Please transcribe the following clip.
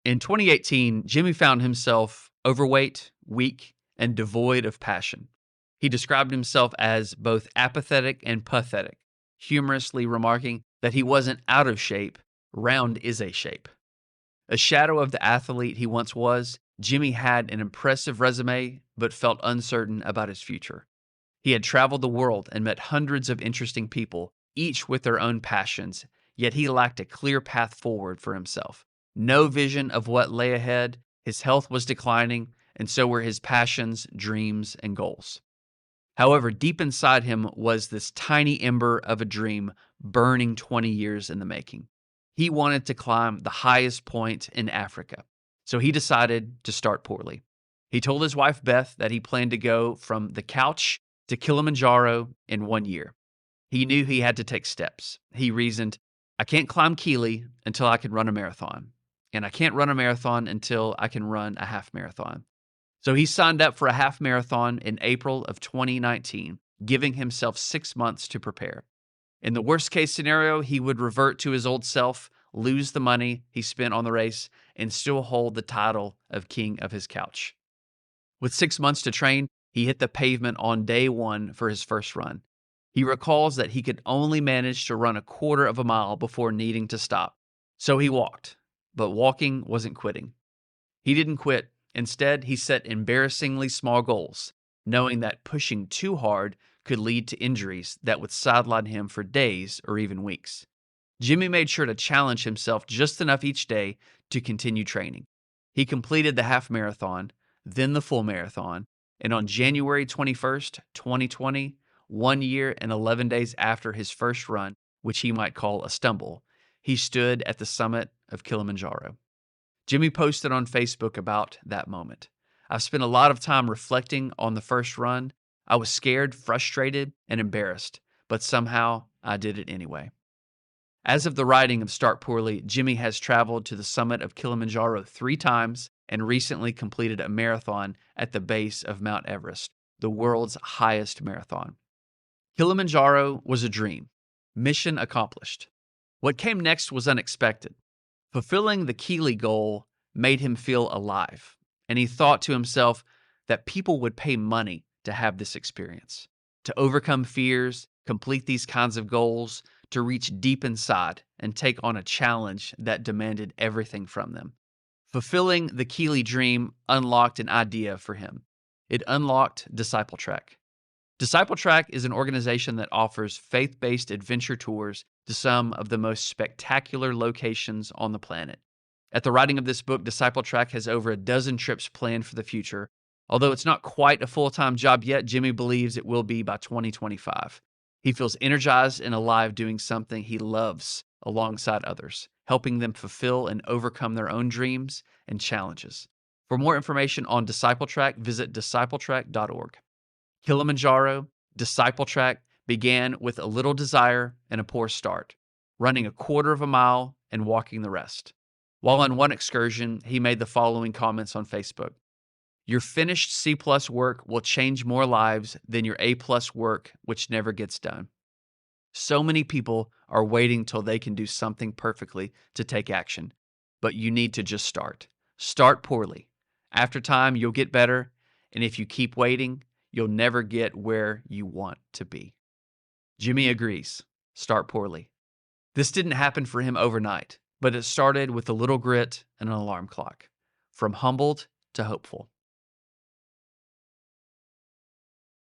In 2018, Jimmy found himself overweight, weak, and devoid of passion. He described himself as both apathetic and pathetic, humorously remarking that he wasn't out of shape, round is a shape. A shadow of the athlete he once was, Jimmy had an impressive resume but felt uncertain about his future. He had traveled the world and met hundreds of interesting people, each with their own passions, yet he lacked a clear path forward for himself. No vision of what lay ahead, his health was declining, and so were his passions, dreams, and goals. However, deep inside him was this tiny ember of a dream burning 20 years in the making. He wanted to climb the highest point in Africa, so he decided to start poorly. He told his wife Beth that he planned to go from the couch to Kilimanjaro in 1 year. He knew he had to take steps. He reasoned, I can't climb Kili until I can run a marathon, and I can't run a marathon until I can run a half marathon. So he signed up for a half marathon in April of 2019, giving himself 6 months to prepare. In the worst case scenario, he would revert to his old self, lose the money he spent on the race, and still hold the title of king of his couch. With 6 months to train, he hit the pavement on day one for his first run. He recalls that he could only manage to run a quarter of a mile before needing to stop. So he walked, but walking wasn't quitting. He didn't quit. Instead, he set embarrassingly small goals, knowing that pushing too hard could lead to injuries that would sideline him for days or even weeks. Jimmy made sure to challenge himself just enough each day to continue training. He completed the half marathon, then the full marathon, and on January 21st, 2020, 1 year and 11 days after his first run, which he might call a stumble, he stood at the summit of Kilimanjaro. Jimmy posted on Facebook about that moment. I've spent a lot of time reflecting on the first run. I was scared, frustrated, and embarrassed, but somehow I did it anyway. As of the writing of Start Poorly, Jimmy has traveled to the summit of Kilimanjaro 3 times and recently completed a marathon at the base of Mount Everest, the world's highest marathon. Kilimanjaro was a dream. Mission accomplished. What came next was unexpected. Fulfilling the Kili goal made him feel alive, and he thought to himself that people would pay money to have this experience, to overcome fears, complete these kinds of goals, to reach deep inside and take on a challenge that demanded everything from them. Fulfilling the Kili dream unlocked an idea for him. It unlocked Discipletrek. Discipletrek is an organization that offers faith-based adventure tours to some of the most spectacular locations on the planet. At the writing of this book, Discipletrek has over a dozen trips planned for the future. Although it's not quite a full-time job yet, Jimmy believes it will be by 2025. He feels energized and alive doing something he loves alongside others, helping them fulfill and overcome their own dreams and challenges. For more information on Discipletrek, visit discipletrek.org. Kilimanjaro, Discipletrek began with a little desire and a poor start, running a quarter of a mile and walking the rest. While on one excursion, he made the following comments on Facebook. Your finished C+ work will change more lives than your A+ work, which never gets done. So many people are waiting till they can do something perfectly to take action, but you need to just start. Start poorly. After time, you'll get better, and if you keep waiting, you'll never get where you want to be. Jimmy agrees. Start poorly. This didn't happen for him overnight, but it started with a little grit and an alarm clock. From humbled to hopeful.